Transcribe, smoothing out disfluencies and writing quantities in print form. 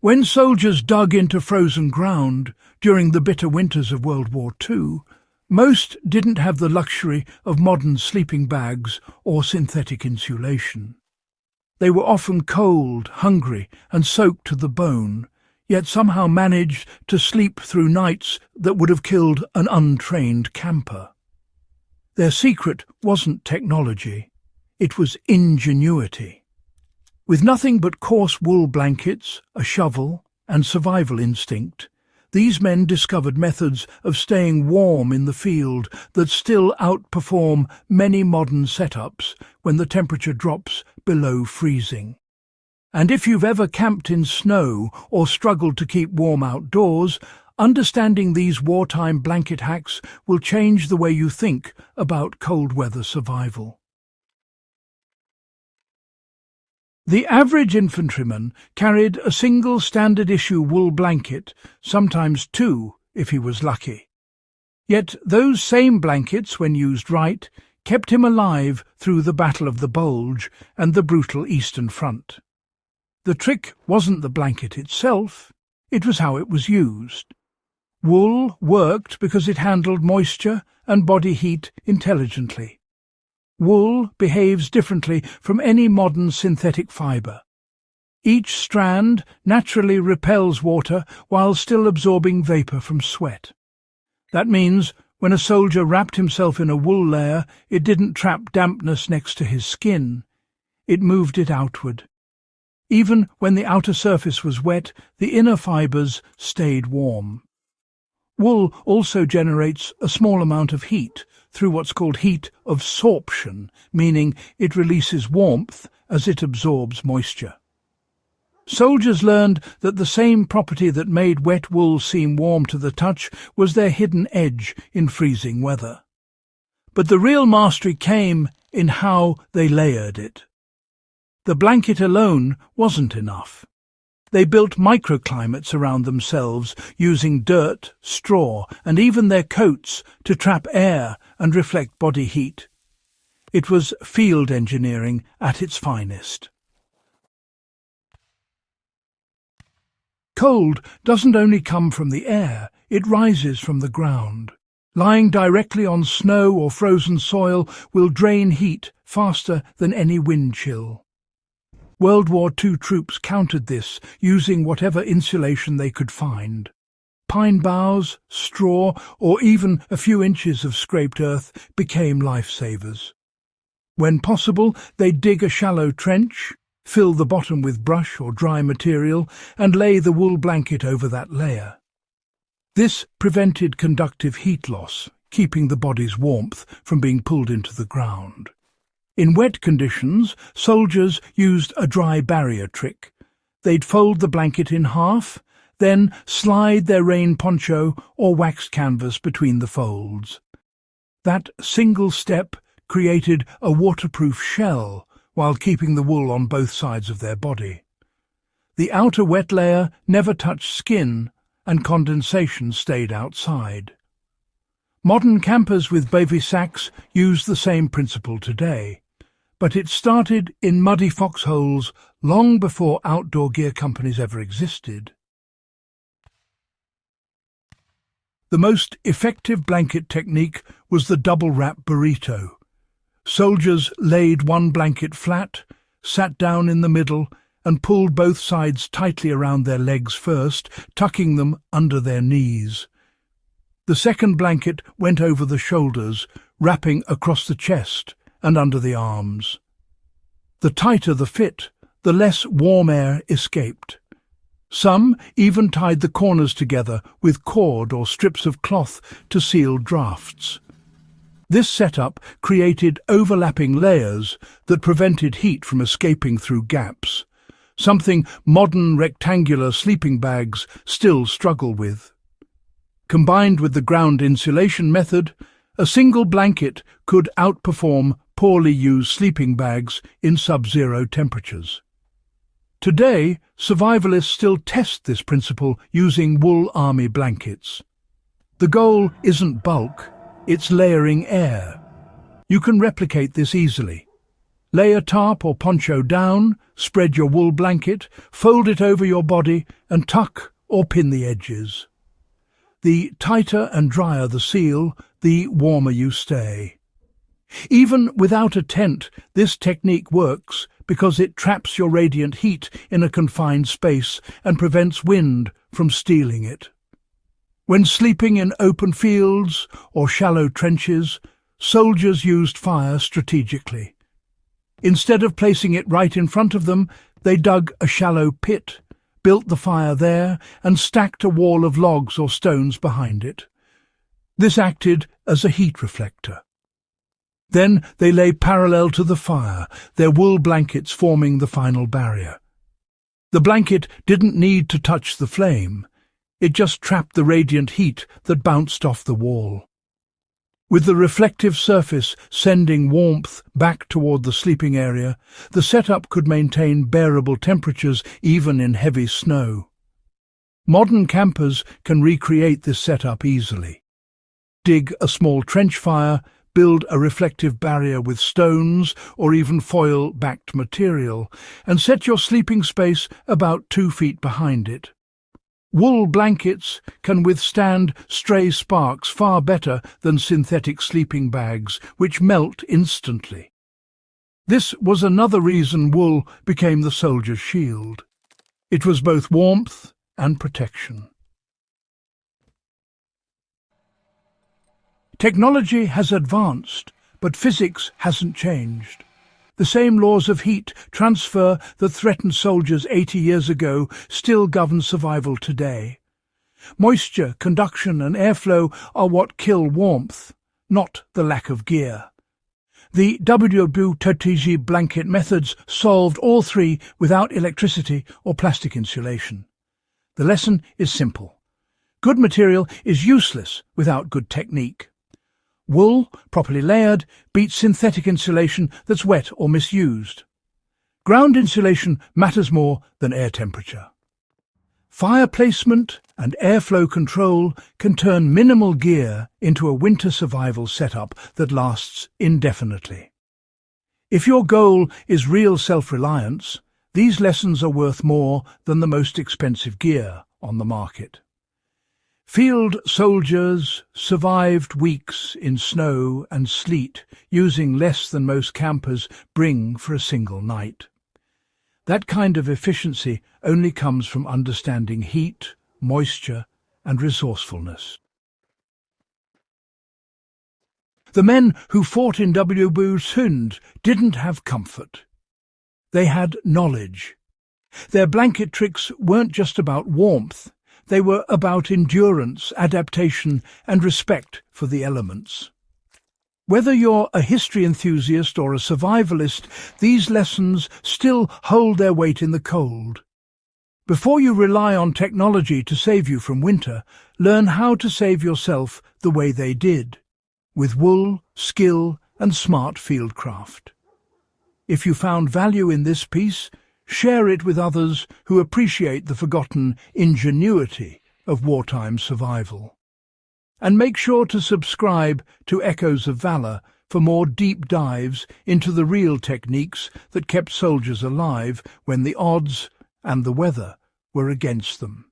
When soldiers dug into frozen ground during the bitter winters of World War II, most didn't have the luxury of modern sleeping bags or synthetic insulation. They were often cold, hungry, and soaked to the bone, yet somehow managed to sleep through nights that would have killed an untrained camper. Their secret wasn't technology, it was ingenuity. With nothing but coarse wool blankets, a shovel, and survival instinct, these men discovered methods of staying warm in the field that still outperform many modern setups when the temperature drops below freezing. And if you've ever camped in snow or struggled to keep warm outdoors, understanding these wartime blanket hacks will change the way you think about cold weather survival. The average infantryman carried a single standard-issue wool blanket, sometimes two if he was lucky. Yet those same blankets, when used right, kept him alive through the Battle of the Bulge and the brutal Eastern Front. The trick wasn't the blanket itself, it was how it was used. Wool worked because it handled moisture and body heat intelligently. Wool behaves differently from any modern synthetic fibre. Each strand naturally repels water while still absorbing vapour from sweat. That means when a soldier wrapped himself in a wool layer, it didn't trap dampness next to his skin. It moved it outward. Even when the outer surface was wet, the inner fibres stayed warm. Wool also generates a small amount of heat through what's called heat absorption, meaning it releases warmth as it absorbs moisture. Soldiers learned that the same property that made wet wool seem warm to the touch was their hidden edge in freezing weather. But the real mastery came in how they layered it. The blanket alone wasn't enough. They built microclimates around themselves using dirt, straw, and even their coats to trap air and reflect body heat. It was field engineering at its finest. Cold doesn't only come from the air, it rises from the ground. Lying directly on snow or frozen soil will drain heat faster than any wind chill. World War II troops countered this using whatever insulation they could find. Pine boughs, straw, or even a few inches of scraped earth became lifesavers. When possible, they'd dig a shallow trench, fill the bottom with brush or dry material, and lay the wool blanket over that layer. This prevented conductive heat loss, keeping the body's warmth from being pulled into the ground. In wet conditions, soldiers used a dry barrier trick. They'd fold the blanket in half, then slide their rain poncho or waxed canvas between the folds. That single step created a waterproof shell while keeping the wool on both sides of their body. The outer wet layer never touched skin, and condensation stayed outside. Modern campers with bivy sacks use the same principle today, but it started in muddy foxholes long before outdoor gear companies ever existed. The most effective blanket technique was the double-wrap burrito. Soldiers laid one blanket flat, sat down in the middle, and pulled both sides tightly around their legs first, tucking them under their knees. The second blanket went over the shoulders, wrapping across the chest and under the arms. The tighter the fit, the less warm air escaped. Some even tied the corners together with cord or strips of cloth to seal drafts. This setup created overlapping layers that prevented heat from escaping through gaps, something modern rectangular sleeping bags still struggle with. Combined with the ground insulation method, a single blanket could outperform poorly used sleeping bags in sub-zero temperatures. Today, survivalists still test this principle using wool army blankets. The goal isn't bulk, it's layering air. You can replicate this easily. Lay a tarp or poncho down, spread your wool blanket, fold it over your body and tuck or pin the edges. The tighter and drier the seal, the warmer you stay. Even without a tent, this technique works because it traps your radiant heat in a confined space and prevents wind from stealing it. When sleeping in open fields or shallow trenches, soldiers used fire strategically. Instead of placing it right in front of them, they dug a shallow pit, built the fire there, and stacked a wall of logs or stones behind it. This acted as a heat reflector. Then they lay parallel to the fire, their wool blankets forming the final barrier. The blanket didn't need to touch the flame. It just trapped the radiant heat that bounced off the wall. With the reflective surface sending warmth back toward the sleeping area, the setup could maintain bearable temperatures even in heavy snow. Modern campers can recreate this setup easily. Dig a small trench fire, build a reflective barrier with stones or even foil-backed material, and set your sleeping space about 2 feet behind it. Wool blankets can withstand stray sparks far better than synthetic sleeping bags, which melt instantly. This was another reason wool became the soldier's shield. It was both warmth and protection. Technology has advanced, but physics hasn't changed. The same laws of heat transfer that threatened soldiers 80 years ago still govern survival today. Moisture, conduction and airflow are what kill warmth, not the lack of gear. The WWII blanket methods solved all three without electricity or plastic insulation. The lesson is simple. Good material is useless without good technique. Wool, properly layered, beats synthetic insulation that's wet or misused. Ground insulation matters more than air temperature. Fire placement and airflow control can turn minimal gear into a winter survival setup that lasts indefinitely. If your goal is real self-reliance, these lessons are worth more than the most expensive gear on the market. Field soldiers survived weeks in snow and sleet, using less than most campers bring for a single night. That kind of efficiency only comes from understanding heat, moisture, and resourcefulness. The men who fought in WWII didn't have comfort. They had knowledge. Their blanket tricks weren't just about warmth. They were about endurance, adaptation, and respect for the elements. Whether you're a history enthusiast or a survivalist, these lessons still hold their weight in the cold. Before you rely on technology to save you from winter, learn how to save yourself the way they did, with wool, skill, and smart fieldcraft. If you found value in this piece, share it with others who appreciate the forgotten ingenuity of wartime survival. And make sure to subscribe to Echoes of Valor for more deep dives into the real techniques that kept soldiers alive when the odds and the weather were against them.